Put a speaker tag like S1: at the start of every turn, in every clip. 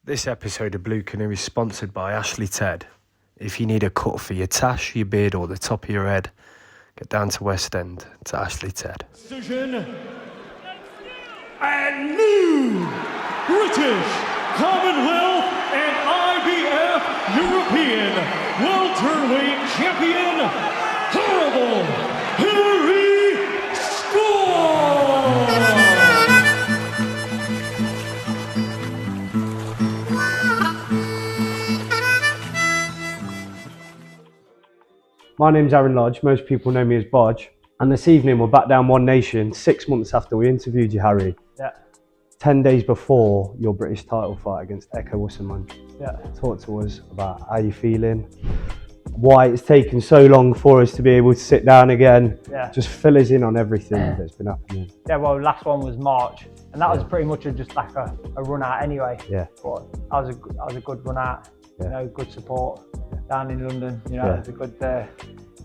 S1: This episode of Blue Canoe is sponsored by Ashley Ted. If you need a cut for your tash, your beard or the top of your head, get down to West End to Ashley Ted.
S2: Decision and new British Commonwealth and IBF European welterweight champion, Horrible Harry Scarff.
S3: My name's Aaron Lodge, most people know me as Bodge, and this evening we're back down One Nation, 6 months after we interviewed you, Harry.
S4: Yeah.
S3: 10 days before your British title fight against Ekow Essuman.
S4: Yeah.
S3: Talk to us about how you're feeling, why it's taken so long for us to be able to sit down again.
S4: Yeah.
S3: Just fill us in on everything that's been happening.
S4: Yeah, well, last one was March, and that was pretty much just like a run out anyway.
S3: Yeah.
S4: But that was a good run out,
S3: Yeah.
S4: you know, good support down in London, you know,
S3: Yeah.
S4: it was a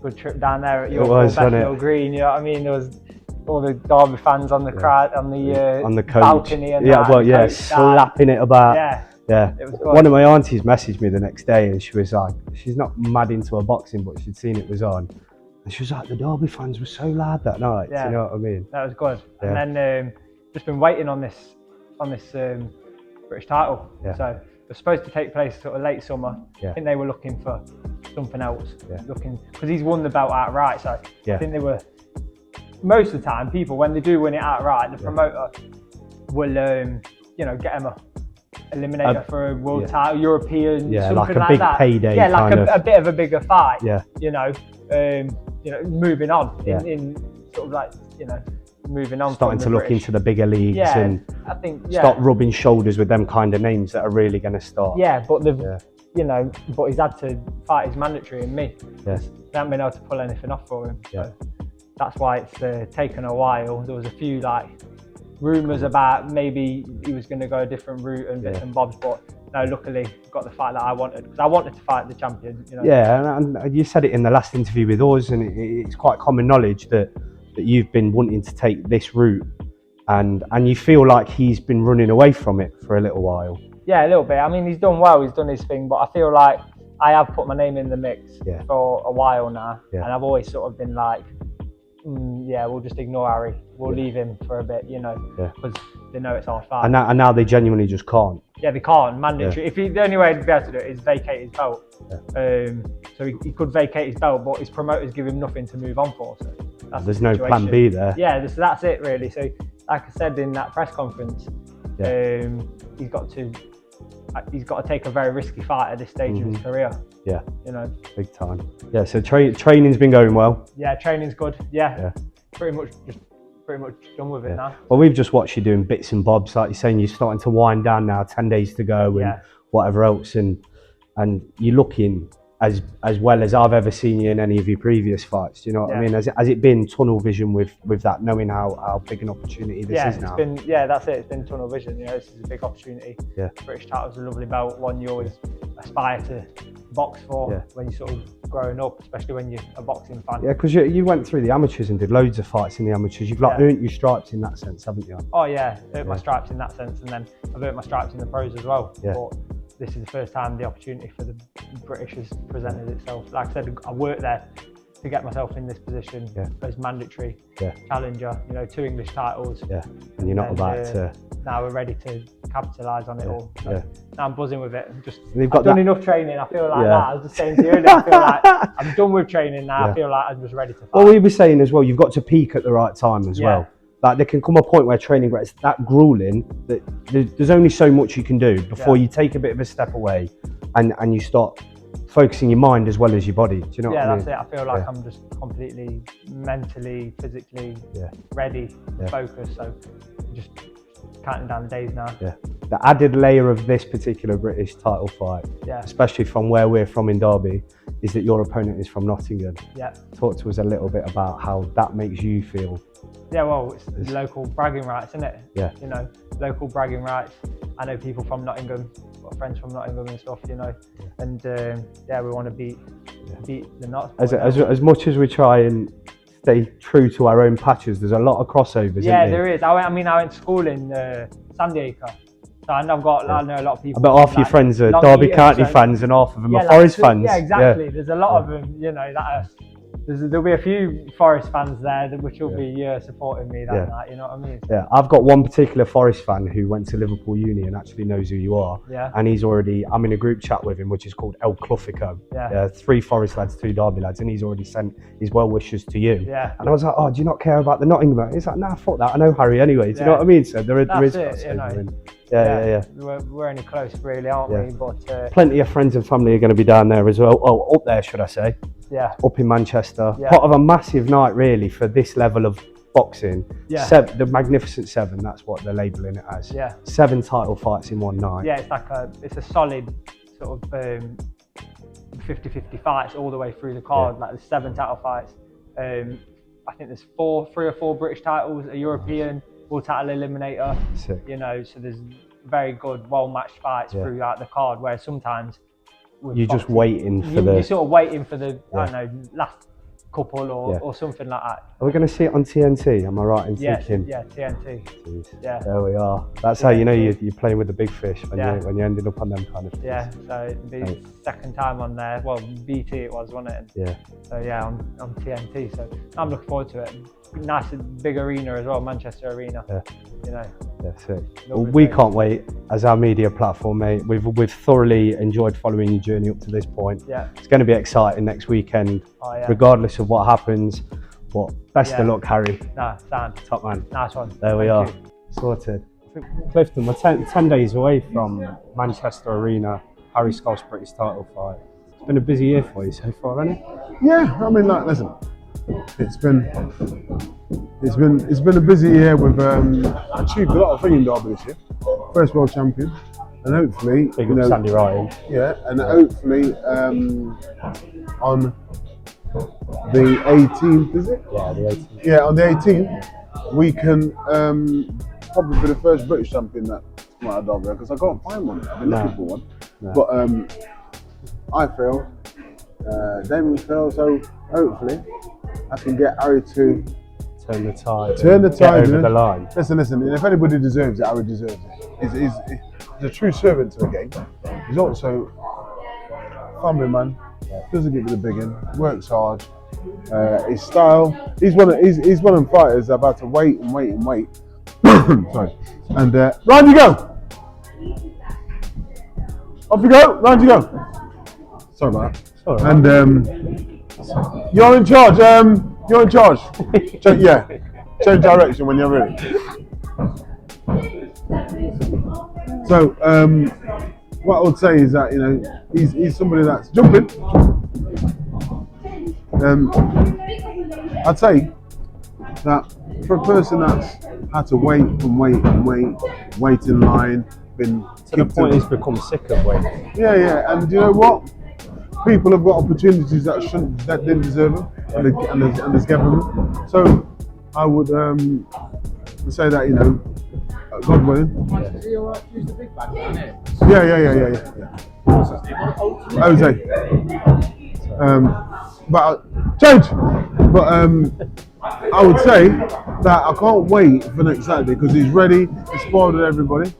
S4: good trip down there at
S3: It
S4: your
S3: was, wasn't
S4: Bethnal
S3: it?
S4: Green, you know what I mean? There was all the Derby fans on the crowd, on the
S3: coach.
S4: balcony and
S3: yeah,
S4: that,
S3: well,
S4: and
S3: yeah,
S4: coach
S3: slapping it about.
S4: Yeah.
S3: Yeah,
S4: It was good.
S3: One of my aunties messaged me the next day and she was like, she's not mad into her boxing, but she'd seen it was on. And she was like, the Derby fans were so loud that night.
S4: Yeah.
S3: Do you know what I mean?
S4: That was good.
S3: Yeah.
S4: And then just been waiting on this British title.
S3: Yeah.
S4: So it was supposed to take place sort of late summer.
S3: Yeah.
S4: I think they were looking for something else.
S3: Yeah.
S4: Because he's won the belt outright. So
S3: Yeah.
S4: I think they were, most of the time, people, when they do win it outright, the promoter will, you know, get him a eliminator for a world title, European,
S3: Yeah,
S4: something
S3: like a big
S4: that.
S3: payday.
S4: Yeah, like
S3: kind of.
S4: a bit of a bigger fight.
S3: Yeah.
S4: You know, moving on
S3: Yeah.
S4: in sort of like, you know, moving on.
S3: Starting
S4: from
S3: to
S4: the
S3: look
S4: British.
S3: into the bigger leagues
S4: Yeah,
S3: and
S4: I think
S3: start rubbing shoulders with them kind of names that are really going to start.
S4: Yeah, but they've,
S3: Yeah.
S4: you know, but he's had to fight his mandatory and me.
S3: Yeah.
S4: They haven't been able to pull anything off for him.
S3: Yeah.
S4: So that's why it's taken a while. There was a few like rumours about maybe he was going to go a different route and bits and bobs, but no, luckily got the fight that I wanted, because I wanted to fight the champion. You know.
S3: Yeah, and you said it in the last interview with us, and it's quite common knowledge that you've been wanting to take this route, and you feel like he's been running away from it for a little while.
S4: Yeah, a little bit. I mean, he's done well, he's done his thing, but I feel like I have put my name in the mix for a while now, and I've always sort of been like, yeah, we'll just ignore Harry, we'll leave him for a bit, you know, because they know it's our fight.
S3: And now they genuinely just can't.
S4: Yeah, they can't, mandatory. If the only way to be able to do it is vacate his belt. So he could vacate his belt, but his promoters give him nothing to move on for. So that's
S3: There's no plan B there.
S4: Yeah, so that's it really. So like I said in that press conference, he's got to take a very risky fight at this stage of his career.
S3: Yeah,
S4: you know,
S3: big time. Yeah, so training's been going well.
S4: Yeah, training's good. Yeah. Pretty much done with it now.
S3: Well, we've just watched you doing bits and bobs, like you're saying, you're starting to wind down now, 10 days to go and whatever else, and you're looking as well as I've ever seen you in any of your previous fights. Do you know what I mean? Has it been tunnel vision with that, knowing how big an opportunity this is now?
S4: That's it. It's been tunnel vision. You know, this is a big opportunity.
S3: Yeah.
S4: British title's a lovely belt, one you always aspire to box for when you're sort of growing up, especially when you're a boxing fan.
S3: Yeah, because you went through the amateurs and did loads of fights in the amateurs. You've earned your stripes in that sense, haven't you?
S4: Oh yeah, earned my stripes in that sense, and then I've earned my stripes in the pros as well.
S3: Yeah.
S4: But this is the first time the opportunity for the British has presented itself. Like I said, I worked there to get myself in this position as mandatory challenger. You know, 2 English titles.
S3: Yeah, and you're not about to.
S4: Now we're ready to capitalise on it all. So now I'm buzzing with it.
S3: I've
S4: done enough training. I feel like that. I was just saying to you earlier, I feel like I'm done with training now. I feel like I'm just ready to fight.
S3: Well, we were saying as well, you've got to peak at the right time as well. Like there can come a point where training gets that grueling that there's only so much you can do before you take a bit of a step away and you start focusing your mind as well as your body. Do you know what I mean?
S4: That's it. I feel like I'm just completely mentally, physically ready, focused. So just counting down the days now.
S3: Yeah. The added layer of this particular British title fight, especially from where we're from in Derby, is that your opponent is from Nottingham.
S4: Yeah.
S3: Talk to us a little bit about how that makes you feel.
S4: Yeah, well, it's local bragging rights, isn't it?
S3: Yeah.
S4: You know, local bragging rights. I know people from Nottingham, got friends from Nottingham and stuff, you know, and we want to beat the Knots.
S3: As much as we try and stay true to our own patches, there's a lot of crossovers.
S4: Yeah,
S3: isn't
S4: there is. I mean, I went to school in Sandy Acre, So I know I know a lot of people.
S3: I bet half your friends are Derby County fans and half of them are Forest fans.
S4: Yeah, exactly. There's a lot of them, you know, that are, there'll be a few Forest fans there which will be supporting me that night, you know what I mean?
S3: Yeah, I've got one particular Forest fan who went to Liverpool Uni and actually knows who you are.
S4: Yeah.
S3: And I'm in a group chat with him, which is called Ekow.
S4: Yeah.
S3: 3 Forest lads, 2 Derby lads, and he's already sent his well wishes to you.
S4: Yeah.
S3: And I was like, oh, do you not care about the Nottingham? He's like, nah, fuck that. I know Harry anyway. Do you know what I mean? So there is crossover. Yeah.
S4: We're only close, really, aren't we? But
S3: plenty of friends and family are going to be down there as well. Oh, up there, should I say?
S4: Yeah.
S3: Up in Manchester.
S4: Yeah.
S3: Part of a massive night, really, for this level of boxing.
S4: Yeah.
S3: The Magnificent Seven. That's what they're labelling it as.
S4: Yeah.
S3: 7 title fights in one night.
S4: Yeah, it's a solid sort of 50-50 fights all the way through the card. Like there's 7 title fights. I think there's 3 or 4 British titles, a European, world title eliminator.
S3: Sick.
S4: You know, so there's very good, well-matched fights throughout the card. Where sometimes
S3: you're just waiting for
S4: you're sort of waiting for the I don't know, last couple or something like that.
S3: Are we going to see it on TNT? Am I right in thinking?
S4: Yeah, TNT.
S3: Jeez.
S4: Yeah.
S3: There we are. That's how you know you're playing with the big fish when you're ending up on them kind of things.
S4: Yeah. So the second time on there. Well, BT it was, wasn't it?
S3: Yeah.
S4: So yeah, on TNT. So I'm looking forward to it. Nice big arena as well, Manchester Arena.
S3: Yeah.
S4: You know.
S3: Yeah, sick. Well, we can't wait as our media platform, mate. We've thoroughly enjoyed following your journey up to this point.
S4: Yeah.
S3: It's going to be exciting next weekend, regardless of what happens. But best of luck, Harry.
S4: Sound.
S3: Top man.
S4: Nice one.
S3: There we are. Sorted. I think, Clifton, we're 10 days away from Manchester Arena, Harry Scarff's British title fight. It's been a busy year for you so far, hasn't it?
S5: Yeah, I mean, like, listen, it's been a busy year. We've achieved a lot of things in Derby this year. First world champion, and hopefully,
S3: Big up Sandy Ryan.
S5: Yeah, and hopefully on the 18th, is it?
S3: Yeah, the 18th.
S5: Yeah, on the 18th, we can probably be the first British champion that come out of Derby, because I can't find one. I've been looking for one, but I feel, Damien fell, so hopefully I can get Harry to
S3: turn the tide.
S5: Get
S3: over the line.
S5: Listen, and if anybody deserves it, Harry deserves it. He's a true servant to the game. He's also a family man. Doesn't give it a big in. Works hard. His style. He's one of them fighters about to wait. Sorry. And round you go. Off you go. Round you go. Sorry about that.
S3: Right.
S5: And you're in charge. You're in charge. Change direction when you're ready. So, what I would say is that, you know, he's somebody that's jumping. I'd say that for a person that's had to wait in line, been
S3: to the point he's become sick of waiting.
S5: Yeah, and you know what? People have got opportunities that didn't deserve them, and there's given them. So I would say that, you know, God willing. Yeah. Jose. But I would say that I can't wait for next Saturday because he's ready. He's spoiled with everybody.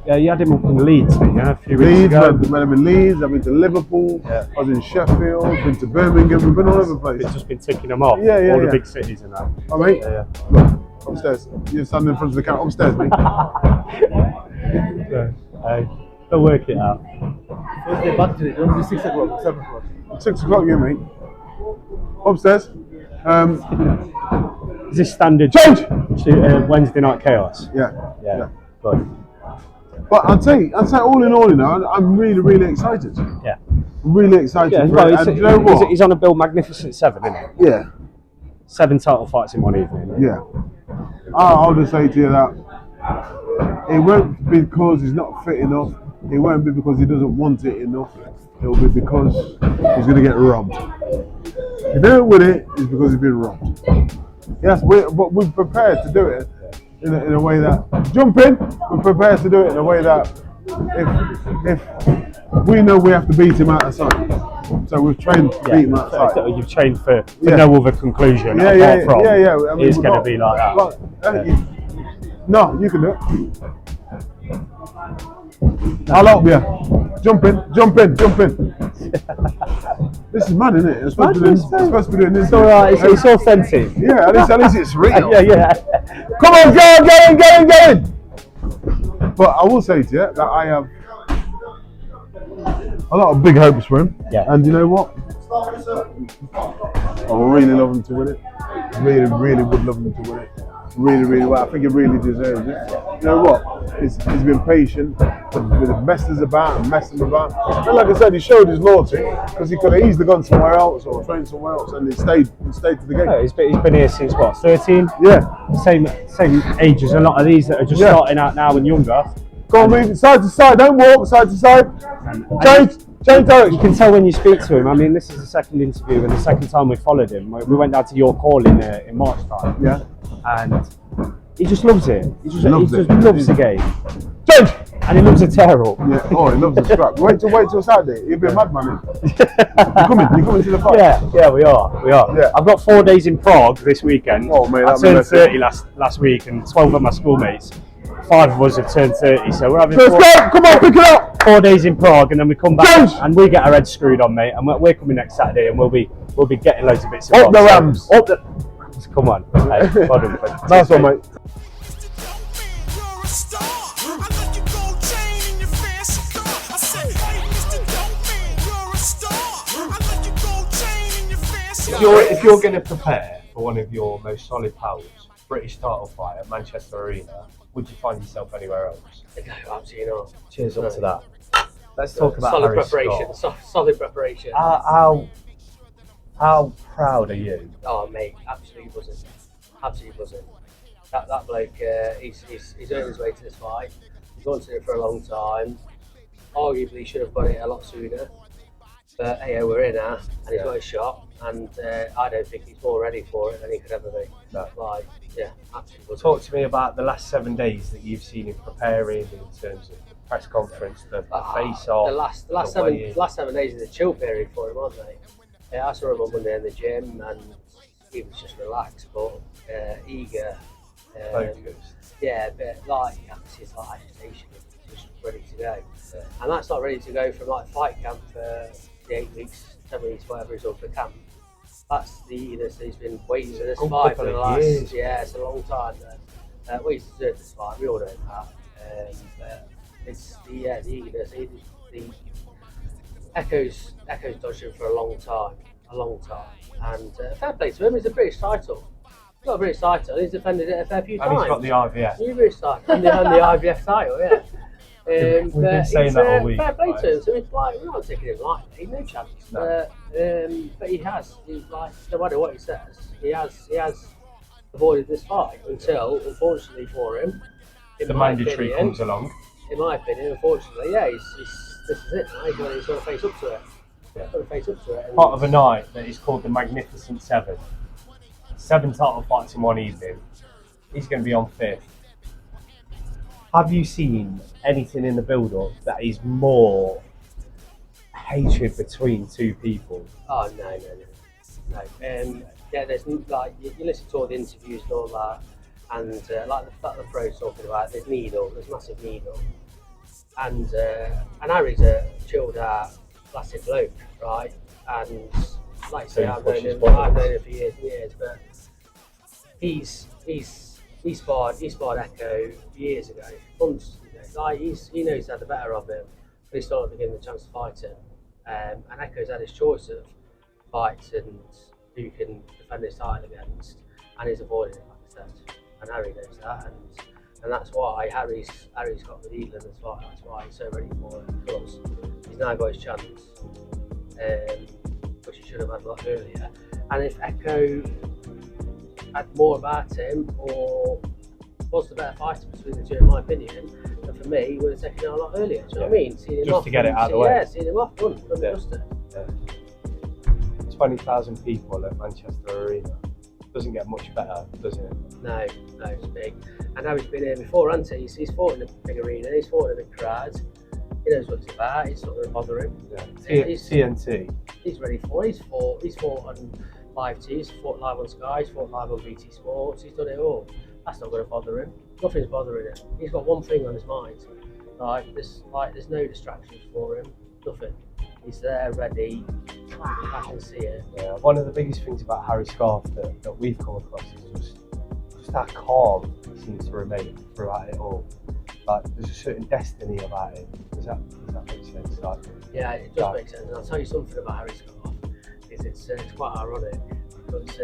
S3: Yeah, you had him up in Leeds, a few weeks ago.
S5: When I'm in Leeds, I've been to Liverpool, I was in Sheffield, been to Birmingham, we've been all over the place.
S3: It's just been ticking them off, all the big cities and that.
S5: Oh, mate, look, upstairs. You're standing in front of the camera, upstairs, mate.
S3: They'll work it out.
S6: Thursday back today, don't be 6 o'clock, 7 o'clock.
S5: 6 o'clock, you mate. Upstairs.
S3: Is this standard
S5: change
S3: to Wednesday night chaos?
S5: Yeah.
S3: Good.
S5: But I'd say all in all, you know, I'm really excited.
S3: Yeah.
S5: Really excited.
S3: Yeah,
S5: for it. And you know what?
S3: He's on a Bill Magnificent 7, isn't he?
S5: Yeah.
S3: 7 title fights in one evening.
S5: Yeah. I'll just say to you that it won't be because he's not fit enough. It won't be because he doesn't want it enough. It'll be because he's going to get robbed. If he don't win it, it's because he's been robbed. Yes, but we're prepared to do it in a way that we're prepared to do it in a way that if we know we have to beat him outside, so we've trained to beat him outside.
S3: You've trained for no other conclusion apart from
S5: I mean,
S3: it's going to be like that.
S5: No, you can do it. I'll help you. Jump in, jump in, jump in. This is mad, isn't it? It's supposed to be doing this.
S3: It's alright, it's authentic.
S5: Yeah, at least it's real.
S3: Yeah.
S5: Come on, get in. But I will say to you that I have a lot of big hopes for him.
S3: Yeah.
S5: And you know what? I really love him to win it. Really would love him to win it. Really well. I think he really deserves it. You know what? He's been patient with the messers about and messing about. And like I said, he showed his loyalty because he could have easily gone somewhere else or trained somewhere else, and he stayed to the game.
S3: No, he's been here since what, 13?
S5: Yeah.
S3: Same age as a lot of these that are just starting out now and younger.
S5: Go on, move side to side. Don't walk side to side. Change direction.
S3: You can tell when you speak to him. I mean, this is the second interview and the second time we followed him. We went down to York Hall in March time.
S5: Yeah.
S3: And he just loves it. He just loves the game.
S5: Change.
S3: And he loves a tear up.
S5: Yeah. Oh, he loves the scrap. Wait till Saturday. He'll be a madman. You're coming to the fight.
S3: Yeah, we are.
S5: Yeah.
S3: I've got 4 days in Prague this weekend.
S5: Oh, mate,
S3: I turned 30 last week, and 12 of my schoolmates. 5 of us have turned 30, so we're having
S5: Come on, pick it up.
S3: 4 days in Prague, and then we come back and we get our heads screwed on, mate. And we're coming next Saturday, and we'll be getting loads of bits of
S5: Up the Rams.
S3: Up the Rams. Come on. Hey, well done,
S5: Nice one, mate.
S1: If you're going to prepare for one of your most solid pals, British title fight at Manchester Arena, would you find yourself anywhere else?
S7: No, absolutely not.
S3: Cheers up to that. Let's talk about
S7: solid
S3: Harry
S7: preparation.
S3: Scarff.
S7: Solid preparation.
S3: How proud are you?
S7: Oh mate, absolutely buzzing. Absolutely buzzing. That bloke, he's earned his way to this fight. He's wanted it for a long time. Arguably should have got it a lot sooner. But hey, we're in now, and he's got his shot. And I don't think he's more ready for it than he could ever be.
S3: No.
S7: Like, yeah, absolutely buzzing.
S1: Talk to me about the last 7 days that you've seen him preparing in terms of the press conference, the face-off.
S7: The last 7 days is a chill period for him, aren't they? Yeah, I saw him on Monday in the gym, and he was just relaxed, but eager,
S1: focused.
S7: Yeah, but like you can see his like agitation, just ready to go. Yeah. And that's not ready to go from like fight camp for the 8 weeks, 10 weeks, whatever he's up for camp. That's he's been waiting for this fight for the last years. Yeah, it's a long time. Well, he's deserved this fight. We all know that. But it's the eagerness. The Ekow's dodged him for a long time, and fair play to him. It's a British title. He's got a British title. He's defended it a fair few times.
S1: And he's got the IBF.
S7: He's British title and the IBF title, yeah.
S1: We've been saying that all week.
S7: Fair play to him. So it's like we're not taking him lightly. No chance.
S1: No.
S7: But he has. He's like no matter what he says, he has avoided this fight until, unfortunately for him,
S1: The mandatory comes along.
S7: In my opinion, unfortunately, yeah, this is it now. He's got to face up to it.
S1: Yeah.
S7: Got to face up to it.
S1: Part of a night that is called the Magnificent Seven. 7 title fights in one evening. He's going to be on 5th. Have you seen anything in the build-up that is more hatred between two people?
S7: Oh no. Yeah, there's like you listen to all the interviews and all that, and like the pros talking about there's massive needle, and Harry's a chilled out, placid bloke, right? And like I say, I've known him for years and years, but he sparred Ekow years ago, months ago. Like he knows he had the better of him, but he started to give him the chance to fight him. And Ekow's had his choice of fights and who can defend his title against, and he's avoided it, like I said. And Harry knows that, and that's why Harry's got the needle in this fight. That's why he's so ready for it, because he's now got his chance, which he should have had a lot earlier. And if Ekow had more about him, or was the better fighter between the two, in my opinion, and for me, he would have taken it a lot earlier. Do you know what I mean? Seen him
S1: Just
S7: off,
S1: to get it out of the way.
S7: Yeah, seen him off, wouldn't just it.
S1: 20,000 people at Manchester Arena. Doesn't get much better, does it?
S7: No, it's big. And now he's been here before, hasn't he? He's fought in a big arena, he's fought in a big crowd. He knows what it's about, it's not going to bother him.
S1: Yeah. TNT.
S7: He's ready for it. He's fought on live TV, he's fought live on Sky, he's fought live on TNT Sports, he's done it all. That's not going to bother him. Nothing's bothering him. He's got one thing on his mind, There's no distractions for him. Nothing. He's there, ready. I can see it.
S1: Yeah. One of the biggest things about Harry Scarff that we've come across is just how calm he seems to remain throughout it all. Like there's a certain destiny about it. Does that make sense? Like,
S7: yeah, it does make sense. And I'll tell you something about Harry Scarff. It's quite ironic because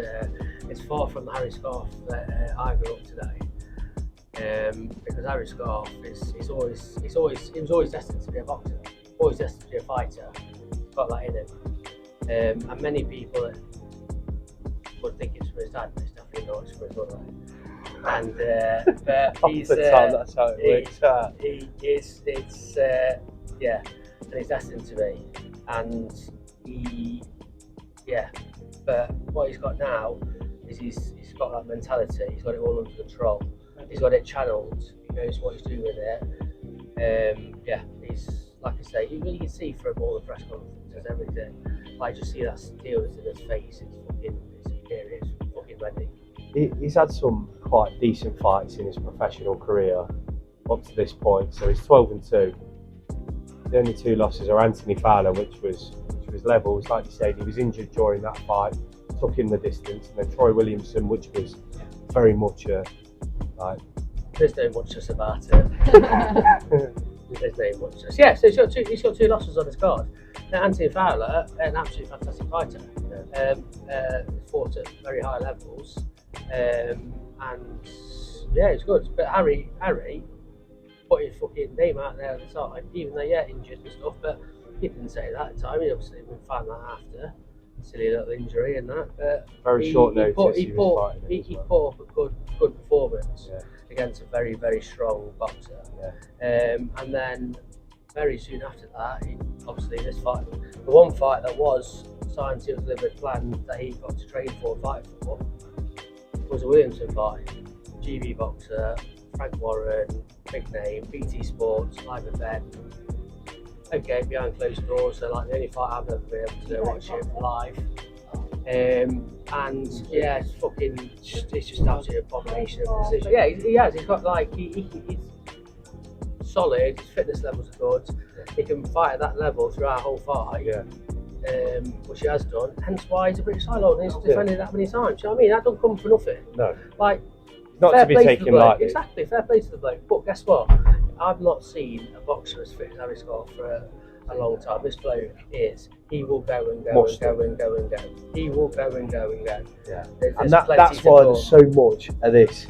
S7: it's far from the Harry Scarff that I grew up today. Because Harry Scarff he was always destined to be a boxer, always destined to be a fighter. He's got that in him. And many people would think it's from his dad, but it's definitely not. It's from his mother. And but he's
S1: that's how it works.
S7: And he's destined to be. And but what he's got now is he's got that mentality. He's got it all under control. He's got it channeled. He knows what he's doing with it. He's like I say. You can see from all the press conferences, everything. Like just see that stillness in his face. It's fucking ready.
S1: He's had some quite decent fights in his professional career up to this point. So he's 12-2. The only 2 losses are Anthony Fowler, which was levels. Like you said, he was injured during that fight, took him the distance, and then Troy Williamson, which was very much
S7: there's no muchness about it. There's no muchness. Yeah, so he's got 2 losses on his card. Now, Anthony Fowler, an absolute fantastic fighter, fought at very high levels, and it's good. But Harry put his fucking name out there at the time, even though injured and stuff. But he didn't say that at the time. He obviously found that after silly little injury and that. But
S1: very short notice.
S7: He put up a good performance against a very, very strong boxer. And then very soon after that, obviously this fight, the one fight that was signed, sealed, delivered, planned that he got to train for, fight for, was a Williamson fight. GB boxer, Frank Warren, big name, BT Sports, live event. Okay, behind closed doors, so like the only fight I've ever been able to watch it live. It's just absolute abomination of decision. Yeah, he has. He's got he's solid. His fitness levels are good. He can fight at that level throughout a whole fight. Which he has done. Hence why he's a British title holder and he's defended it that many times. You know what I mean? That don't come for nothing.
S1: No.
S7: Not
S1: to be taken lightly.
S7: Exactly, fair play to the bloke. But guess what? I've not seen a boxer as fit as Harry Scarff for a long time. This bloke he will go and go and go and go and go. He will go and go and go.
S1: Yeah. And that's why there's so much of this.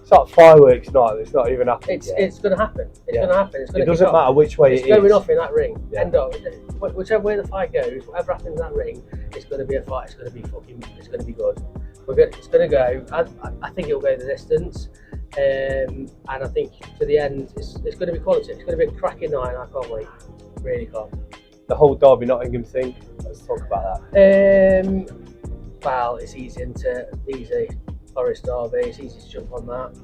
S1: It's like fireworks night. It's not even happening.
S7: It's going to happen. It's going to happen.
S1: It doesn't matter which way
S7: it's going off in that ring. End up. Whichever way the fight goes, whatever happens in that ring, it's going to be a fight. It's going to be it's going to be good. It's going to go. I think it'll go the distance. And I think to the end, it's going to be quality. It's going to be a cracking night, and I can't wait. Really can't.
S1: The whole Derby Nottingham thing. Let's talk about that.
S7: Well, it's easy. Forest Derby. It's easy to jump on that.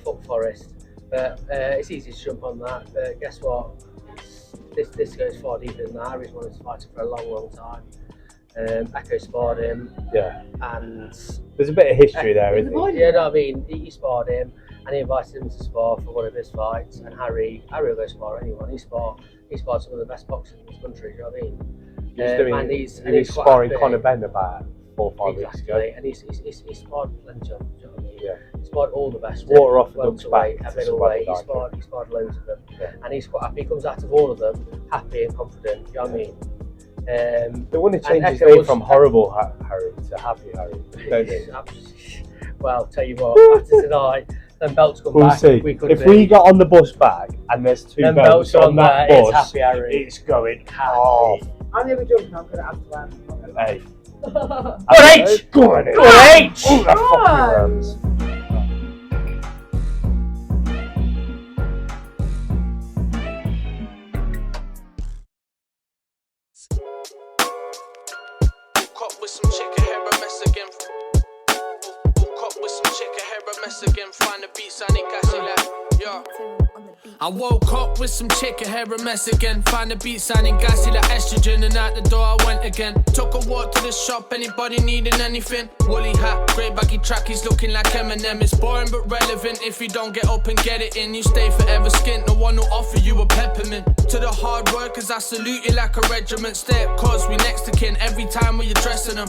S7: Fuck Forest. But it's easy to jump on that. But guess what? This goes far deeper than that. Harry's wanted to fight him for a long, long time. Ekow sparred him. Yeah. And
S1: there's a bit of history there, isn't there?
S7: Yeah, no, I mean, he sparred him and he invited him to spar for one of his fights. And Harry will go spar anyone. He sparred some of the best boxers in this country. You know what I mean?
S1: He was sparring Conor Benn about 4 or 5 weeks ago.
S7: And he sparred plenty of them. Do you know what I mean?
S1: Yeah.
S7: He sparred all the best.
S1: Water off the duck's back.
S7: Middleweight. He sparred loads of them. Yeah. And he's quite happy. He comes out of all of them happy and confident. You know what I mean?
S1: They want to change his name from Horrible Harry to Happy Harry, don't they?
S7: Well, tell you what, after tonight, then belts come back.
S1: See. If we get on the bus back and there's 2 belts on that bus, Happy Harry. It's going off.
S6: I'm never joking, I'm going to have to land.
S1: Hey.
S7: Good H!
S1: Good
S7: H!
S1: Oh, that fucking runs.
S8: Find the beats, I need cash, like, yo. I woke up with some chicken hair a mess again. Find the beat sounding gassy like estrogen, and out the door I went again. Took a walk to the shop, anybody needing anything? Woolly hat, grey baggy trackies looking like Eminem. It's boring but relevant if you don't get up and get it in. You stay forever skint, no one will offer you a peppermint. To the hard workers I salute you like a regiment. Stay up cause we next to kin every time we addressing them.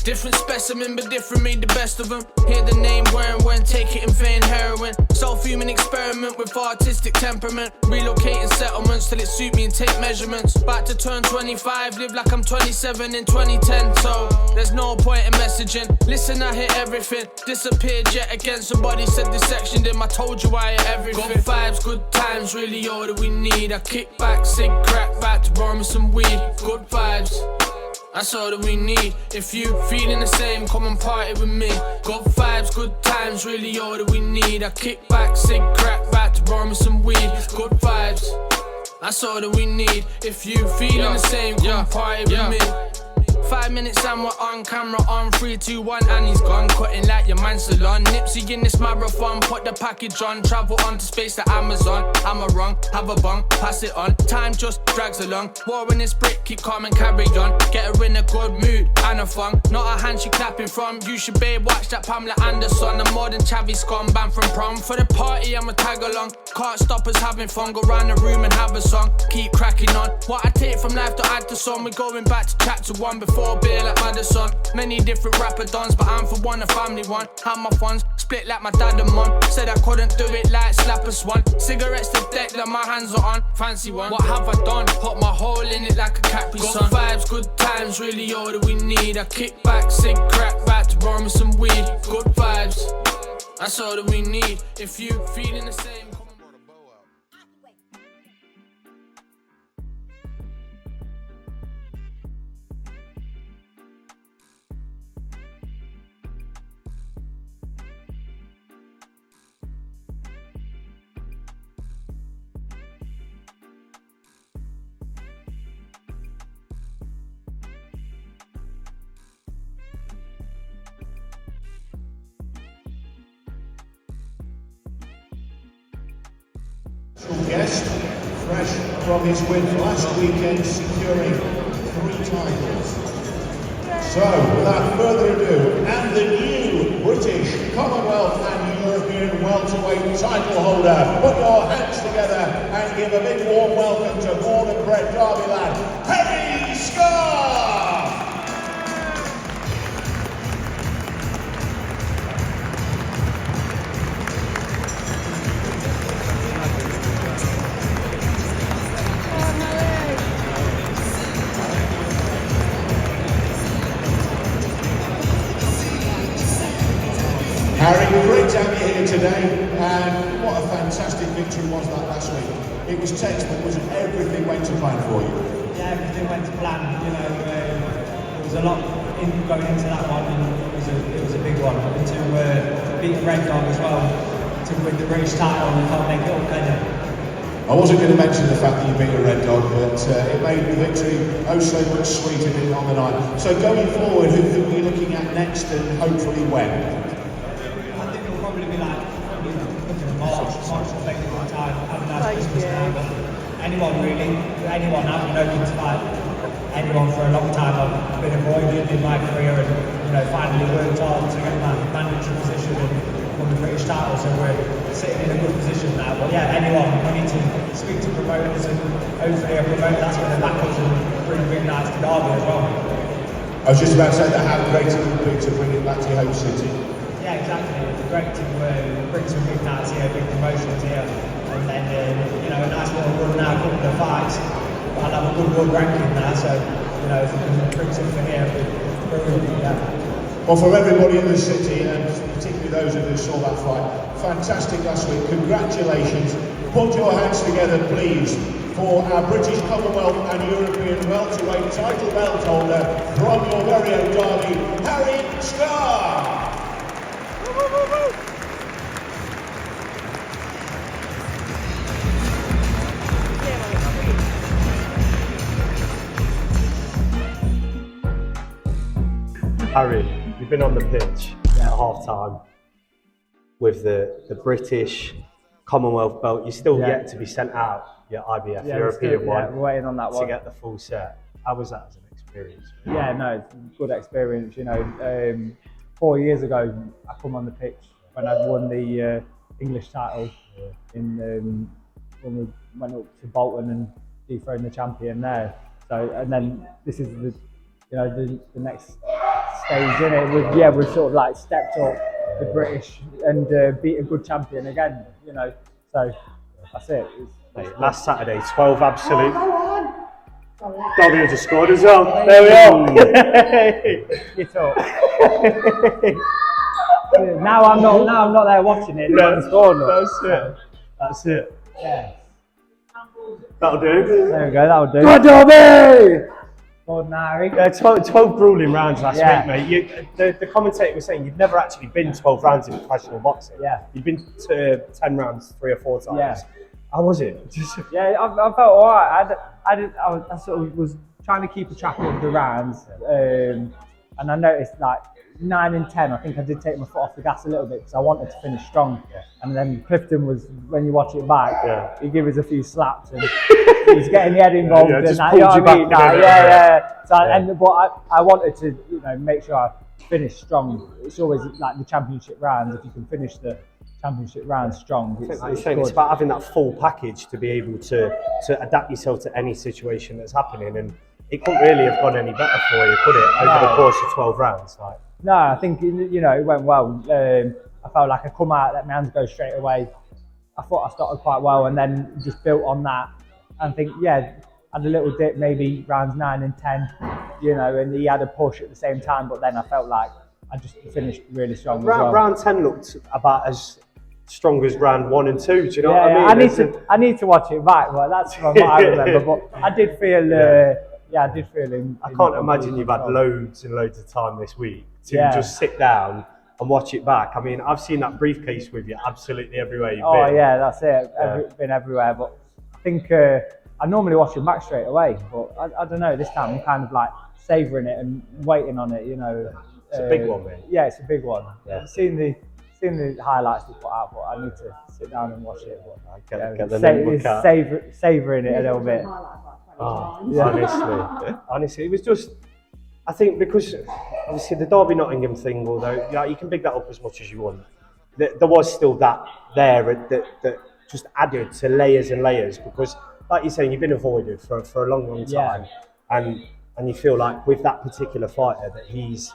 S8: Different specimen but different made the best of them. Hear the name wearing when take it in vain heroin. Self-human experiment with artistic temperament. Relocating settlements till it suit me and take measurements. About to turn 25, live like I'm 27 in 2010. So there's no point in messaging. Listen, I hear everything. Disappeared yet again. Somebody said this sectioned him. I told you I hear everything. Good vibes, good times, really all that we need. I kick back, sig crack, back to roll me some weed. Good vibes, that's all that we need. If you feeling the same, come and party with me. Good vibes, good times, really all that we need. I kick back, sig crack, back to roll me some weed. Good vibes, that's all that we need. If you feeling the same, come and party with me. 5 minutes and we're on camera on 3, 2, 1 and he's gone. Cutting like your man salon. Nipsey in this marathon, put the package on. Travel on to space like Amazon. Am I wrong? Have a bong, pass it on. Time just drags along. War in this brick, keep calm and carry on. Get her in a good mood and a fun. Not a hand she clapping from. You should babe watch that Pamela Anderson. I'm more than Chavi scum, banned from prom. For the party I'ma tag along. Can't stop us having fun. Go round the room and have a song. Keep cracking on. What I take from life to add to song. We're going back to chapter 1 before beer like Madison. Many different rapper dons, but I'm for one, a family one. Had my funds, split like my dad and mum. Said I couldn't do it like slap a swan. Cigarettes to deck like my hands are on. Fancy one. What have I done? Put my hole in it like a Capri Sun. Good vibes, good times, really all that we need. I kick back, sig crack, back to roll me some weed. Good vibes, that's all that we need. If you feeling the same.
S9: Guest, fresh from his win last weekend, securing 3 titles. So, without further ado, and the new British, Commonwealth and European welterweight title holder, put your hands together and give a big warm welcome to born and bred Derby lad, Harry Scarff! Harry, great to have you here today, and what a fantastic victory was that last week. It was textbook, wasn't it? Everything went to plan for you.
S10: Yeah, everything went to plan. You know, there was a lot going into that one, and it was a big one. And to beat the Red Dog as well, to win the British title, and can't make it up, can you?
S9: I wasn't going to mention the fact that you beat a Red Dog, but it made the victory oh so much sweeter on the night. So going forward, who are we looking at next, and hopefully when?
S10: March reflecting my time, have a nice Christmas time. Anyone really, anyone I'm looking to fight anyone for a long time. I've been avoiding in my career and finally worked hard to get my mandatory position and won the British title, so we're sitting in a good position now. But yeah, anyone, we need to speak to promoters and hopefully a promoter that's going to back us and bring big nights to Derby as well.
S9: I was just about to say that, how great it would be to bring it back to your home city.
S10: Yeah, exactly. It's great to bring some big nights here, big promotions here, and then a nice little run now, a couple of fights. I'll have a good world ranking now, so if we can bring something here, we're really
S9: Well, for everybody in the city, and particularly those of us who saw that fight, fantastic last week. Congratulations. Put your hands together, please, for our British, Commonwealth and European welterweight title belt holder from your very own Derby, Harry Scarff.
S3: Harry, you've been on the pitch at half time with the British, Commonwealth belt. You're still
S4: Yeah.
S3: yet to be sent out your IBF
S4: Yeah,
S3: European
S4: we're
S3: one
S4: waiting on that
S3: to
S4: one.
S3: get the full set. How was that as an experience?
S4: Yeah, no, it's a good experience. You know, 4 years ago, I come on the pitch when I'd won the English title in when we went up to Bolton and dethroned the champion there. So, and then this is the next stage in it. We've sort of like stepped up the British and beat a good champion again. You know, so that's it.
S3: Mate, last Saturday, 12 absolute. Dobby just scored as well. There we are.
S4: Get up. Now I'm not there watching it.
S3: No,
S4: That's
S3: That's it.
S4: Yeah.
S3: That'll do.
S4: There we go. That'll do.
S3: Good Dobby!
S4: Ordinary.
S3: 12 grueling rounds last
S4: Yeah.
S3: week, mate. The commentator was saying you'd never actually been 12 rounds in professional boxing.
S4: Yeah.
S3: You'd been to 10 rounds 3 or 4 times.
S4: Yeah.
S3: How was it?
S4: Yeah, I felt alright. I sort of was trying to keep a track of the rounds, and I noticed like 9 and 10. I think I did take my foot off the gas a little bit because I wanted to finish strong.
S3: Yeah.
S4: And then Clifton was, when you watch it back,
S3: Yeah.
S4: he gave us a few slaps and he was getting the head involved.
S3: Yeah, just
S4: and
S3: pulled
S4: that,
S3: you
S4: know what I mean?
S3: back
S4: Nah,
S3: again.
S4: yeah. So
S3: Yeah.
S4: but I wanted to make sure I finished strong. It's always like the championship rounds. If you can finish the championship round strong,
S3: Like you're saying, it's about having that full package to be able to adapt yourself to any situation that's happening, and it couldn't really have gone any better for you, could it, over the course of 12 rounds? Like,
S4: no, I think it went well. I felt like I come out, let my hands go straight away. I thought I started quite well, and then just built on that. And think, had a little dip, maybe rounds 9 and 10, and he had a push at the same time. But then I felt like I just finished really strong as well.
S3: round 10 looked about as strong as round 1 and 2. Do you know what I mean?
S4: I need to watch it back, but that's from what I remember. But I did feel, I did feel in.
S3: I can't imagine you've had loads and loads of time this week to just sit down and watch it back. I mean, I've seen that briefcase with you absolutely everywhere you've been.
S4: Oh yeah, that's it. Been everywhere, but I think I normally watch it back straight away. But I don't know. This time I'm kind of like savouring it and waiting on it.
S3: It's a big one, mate.
S4: Yeah, it's a big one.
S3: Yeah.
S4: I've seen the highlights they put out, but I need to sit down and watch it. But,
S3: Get the notebook out.
S4: Savouring it a little bit.
S3: Honestly, it was just, I think because obviously the Derby Nottingham thing, although you can big that up as much as you want, there was still that there that just added to layers and layers, because like you're saying, you've been avoided for a long time, and you feel like with that particular fighter that he's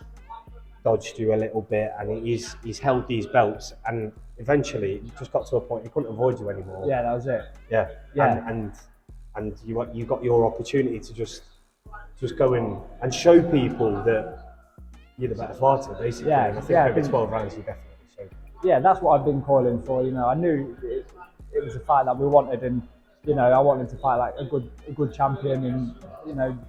S3: dodged you a little bit, and he's held these belts, and eventually it just got to a point he couldn't avoid you anymore.
S4: Yeah, that was it.
S3: Yeah. And you got your opportunity to just go in and show people that you're the better fighter, basically.
S4: Yeah,
S3: and I think over 12 rounds you definitely showed.
S4: Yeah, that's what I've been calling for. I knew it was a fight that we wanted, and I wanted to fight like a good champion, and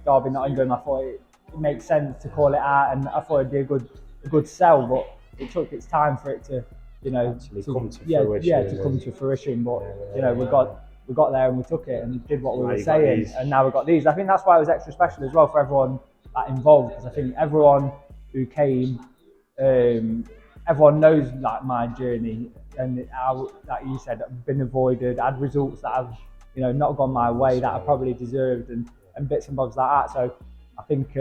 S4: Derby Nottingham. I thought it makes sense to call it out, and I thought it'd be a good sell, but it took its time for it to
S3: come to fruition.
S4: To come to fruition. But we got there and we took it and did what we were
S3: you got
S4: saying,
S3: these.
S4: and now we got these. I think that's why it was extra special as well for everyone that involved, because I think everyone who came, everyone knows like my journey, and how, like you said, I've been avoided, had results that have not gone my way that I probably deserved, and bits and bobs like that. So I think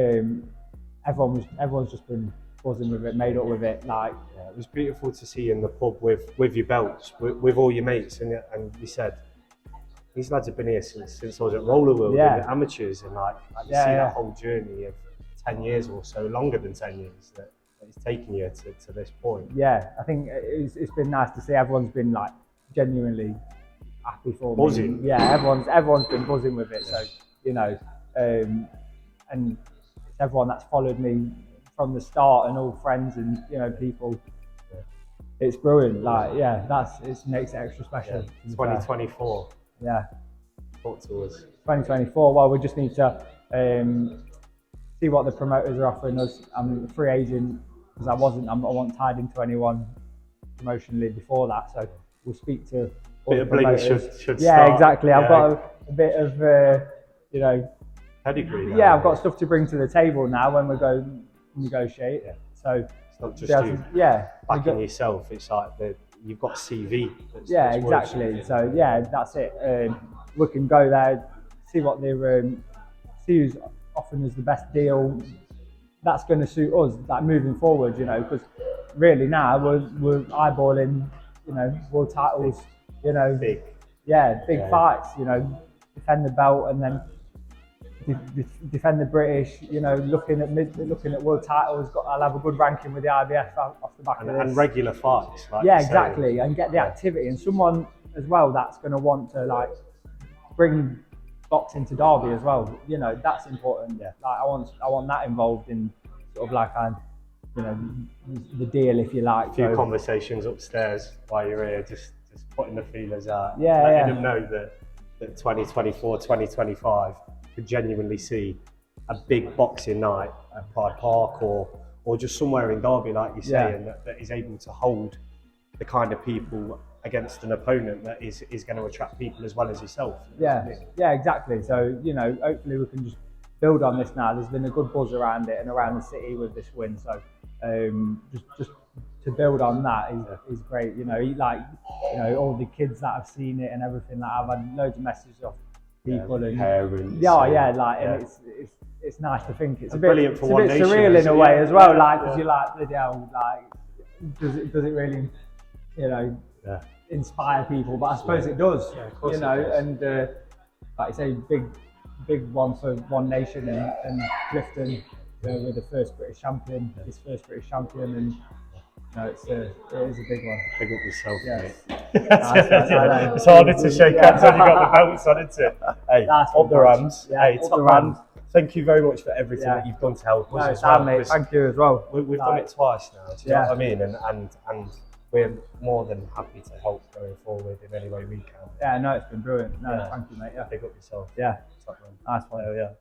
S4: everyone's just been buzzing with it, made up with it. Like,
S3: it was beautiful to see you in the pub with your belts, with all your mates, and you said, these lads have been here since I was at Roller World, in the amateurs, and like you see that whole journey of 10 years or so, longer than 10 years, that it's taken you to this point.
S4: Yeah, I think it's been nice to see everyone's been like genuinely happy for me.
S3: Buzzing.
S4: Yeah, everyone's been buzzing with it. So and it's everyone that's followed me from the start, and all friends and people. It's brilliant. Like, it makes it extra special.
S3: 2024.
S4: Yeah.
S3: Talk to us.
S4: 2024. Well, we just need to see what the promoters are offering us. I'm a free agent because I wasn't tied into anyone promotionally before that. So we'll speak to all the promoters.
S3: Should
S4: yeah,
S3: start.
S4: Exactly. I've got a bit of
S3: pedigree. Now,
S4: yeah, I've got stuff to bring to the table now when we go negotiate.
S3: Yeah.
S4: So
S3: it's not just you.
S4: Yeah.
S3: Backing yourself. It's like you've got CV.
S4: Yeah, exactly. So yeah, that's it. We can go there, see what they're, see who's offering us the best deal. That's going to suit us, like moving forward, you know, because really now we're eyeballing, you know, world titles, you know, big fights, you know, defend the belt and then defend the British, you know, looking at world titles. I'll have a good ranking with the IBF off the back of this.
S3: And regular fights. Like
S4: yeah, exactly, and get the activity and someone as well that's going to want to like bring boxing to Derby as well. You know, that's important. Yeah, like I want that involved in sort of like you know, the deal, if you like.
S3: A few conversations upstairs while you're here, just putting the feelers out.
S4: Yeah,
S3: letting them know that 2024, 2025 could genuinely see a big boxing night at Pride Park or just somewhere in Derby, like you say, and that is able to hold the kind of people against an opponent that is going to attract people as well as yourself.
S4: Yeah, exactly. So, you know, hopefully we can just build on this now. There's been a good buzz around it and around the city with this win. So just to build on that is great. You know, like, you know, all the kids that have seen it and everything, like I've had loads of messages off people and
S3: parents.
S4: And it's nice to think it's a bit
S3: brilliant for one nation,
S4: surreal in a way as well. Like, because you're like, bloody hell, like, does it really, you know, inspire people? But I suppose it does.
S3: Yeah, of course
S4: you know,
S3: it does.
S4: and like you say, big one for One Nation and Clifton. We're the first British champion, his first British champion, and it is a big one.
S3: Big up yourself,
S4: yes.
S3: mate. It's harder to shake hands when you've got the belts on, isn't it? Hey, up the Rams.
S4: Yeah,
S3: hey,
S4: up
S3: top
S4: the
S3: man.
S4: Rams.
S3: Thank you very much for everything that you've done to help us as
S4: Sam,
S3: well.
S4: mate, thank you as well.
S3: We've done it twice now, do you know what I mean? And we're more than happy to help going forward in any way we can.
S4: Yeah, no, it's been brilliant. No, thank you, mate. Yeah.
S3: Big up yourself.
S4: Yeah.
S3: Top man.
S4: Nice one.
S3: Yeah.